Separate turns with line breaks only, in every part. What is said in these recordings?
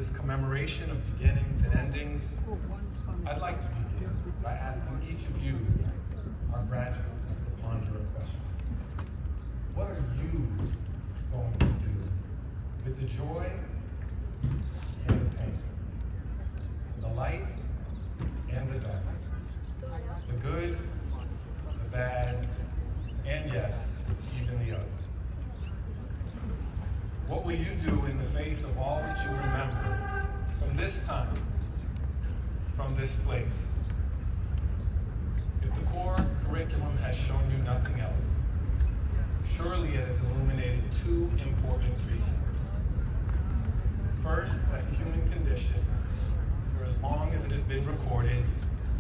this commemoration of beginnings and endings, I'd like to begin by asking each of you, our graduates, to ponder a question. What are you going to do with the joy and the pain, the light and the dark, the good, the bad, and yes, even the ugly? What will you do in the face of all that you remember from this time, from this place? If the core curriculum has shown you nothing else, surely it has illuminated two important precepts. First, that the human condition, for as long as it has been recorded,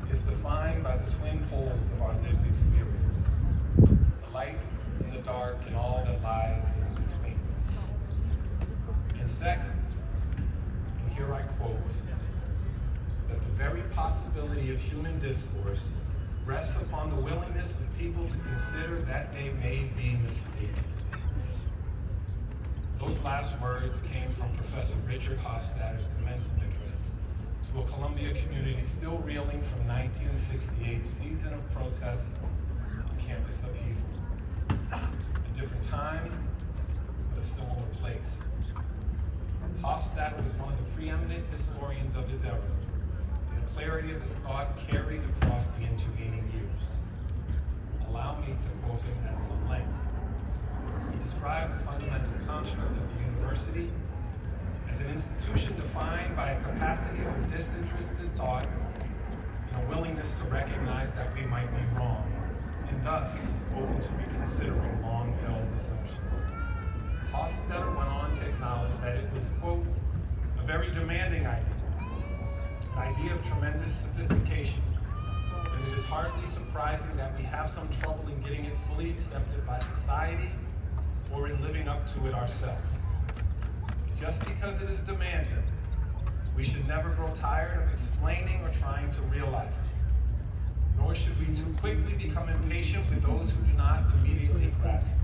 is defined by the twin poles of our lived experience, the light and the dark and all that lies in between. And second, and here I quote, that the very possibility of human discourse rests upon the willingness of people to consider that they may be mistaken. Those last words came from Professor Richard Hofstadter's commencement address to a Columbia community still reeling from 1968's season of protest and campus upheaval. A different time, but a similar place. Hofstadter was one of the preeminent historians of his era, and the clarity of his thought carries across the intervening years. Allow me to quote him at some length. He described the fundamental construct of the university as an institution defined by a capacity for disinterested thought and a willingness to recognize that we might be wrong, and thus open to reconsidering long-held assumptions. Hofstadter went on to acknowledge that it was, quote, a very demanding idea, an idea of tremendous sophistication, and it is hardly surprising that we have some trouble in getting it fully accepted by society or in living up to it ourselves. Just because it is demanding, we should never grow tired of explaining or trying to realize it, nor should we too quickly become impatient with those who do not immediately grasp it.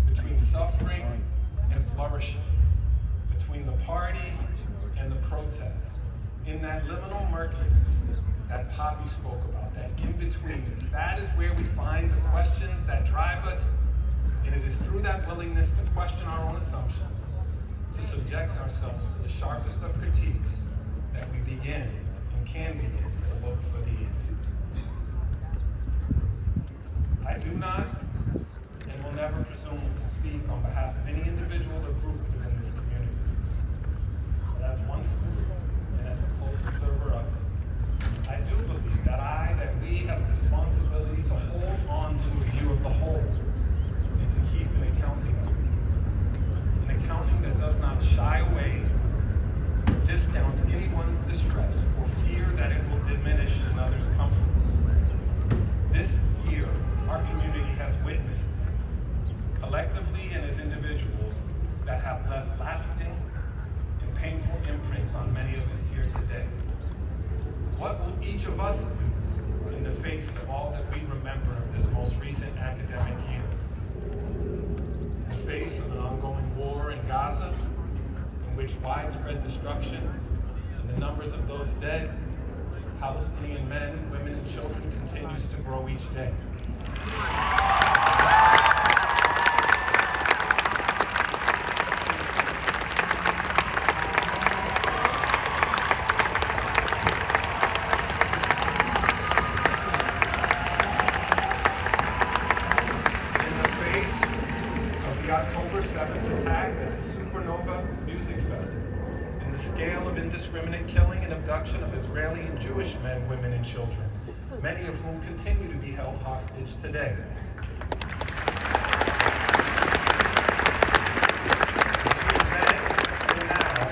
Between suffering and flourishing, between the party and the protest, in that liminal murkiness that Poppy spoke about, that in-betweenness, that is where we find the questions that drive us, and it is through that willingness to question our own assumptions, to subject ourselves to the sharpest of critiques, that we begin and can begin to look for the answers. I do not and will never presume to speak on behalf of any individual or group within this community. But as one student and as a close observer of it, I do believe that we have a responsibility to hold on to a view of the whole and to keep an accounting of it. An accounting that does not shy away or discount anyone's distress or fear that it will diminish another's comfort. This year, our community has witnessed this, collectively and as individuals, that have left lasting and painful imprints on many of us here today. What will each of us do in the face of all that we remember of this most recent academic year? In the face of an ongoing war in Gaza, in which widespread destruction and the numbers of those dead, Palestinian men, women, and children continues to grow each day. October 7th attack at the Supernova Music Festival, and the scale of indiscriminate killing and abduction of Israeli and Jewish men, women, and children, many of whom continue to be held hostage today. Then and now,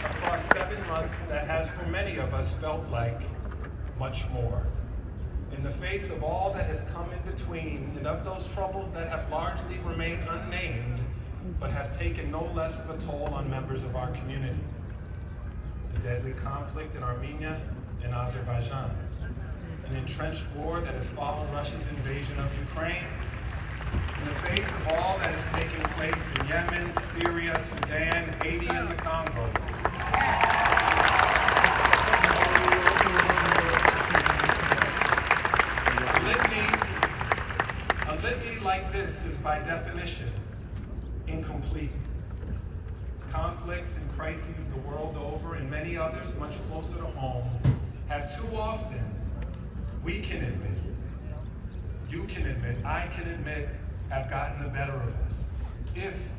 across 7 months, that has for many of us felt like much more. In the face of all that has come in between, and of those troubles that have largely remained unnamed, but have taken no less of a toll on members of our community. The deadly conflict in Armenia and Azerbaijan, an entrenched war that has followed Russia's invasion of Ukraine, In the face of all that is taking place in Yemen, Syria, Sudan, Haiti, and the Congo, a litany like this is by definition incomplete. Conflicts and crises the world over, and many others much closer to home, have too often, we can admit, you can admit, I can admit, have gotten the better of us, if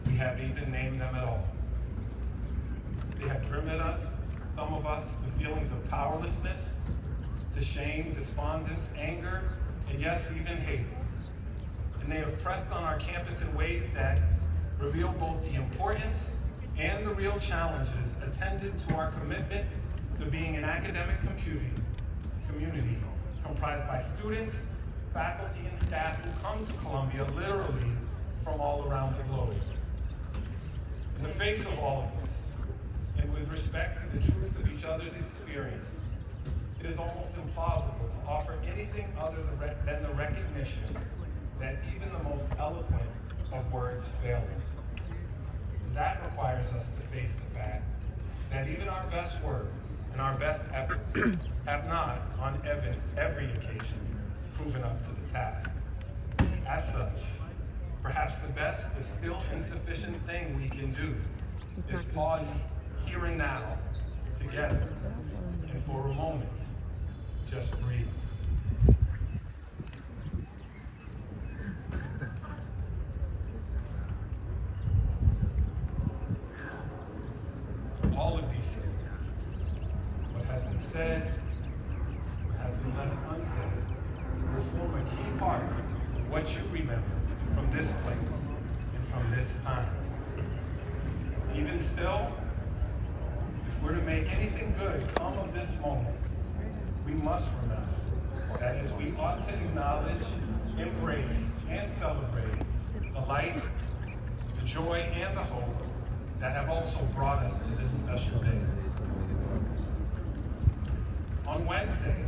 we have even named them at all. They have driven us, some of us, to feelings of powerlessness, to shame, despondence, anger, and yes, even hate. And they have pressed on our campus in ways that reveal both the importance and the real challenges attendant to our commitment to being an academic community comprised by students, faculty, and staff who come to Columbia literally from all around the globe. In the face of all of this, and with respect for the truth of each other's experience, it is almost implausible to offer anything other than the recognition that even the most eloquent of words fail us. That requires us to face the fact that even our best words and our best efforts have not, on every occasion, proven up to the task. As such, perhaps the best, but still insufficient thing we can do is pause here and now, together, and for a moment, just breathe. All of these things, what has been said, what has been left unsaid, will form a key part of what you remember from this place and from this time. Even still, if we're to make anything good come of this moment, we must remember that as we ought to acknowledge, embrace, and celebrate the light, the joy, and the hope that have also brought us to this special day. On Wednesday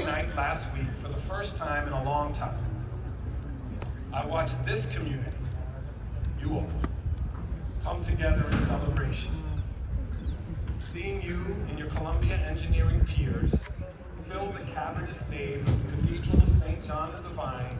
night last week, for the first time in a long time, I watched this community, you all, come together in celebration. Seeing you and your Columbia engineering peers fill the cavernous nave of the Cathedral of St. John the Divine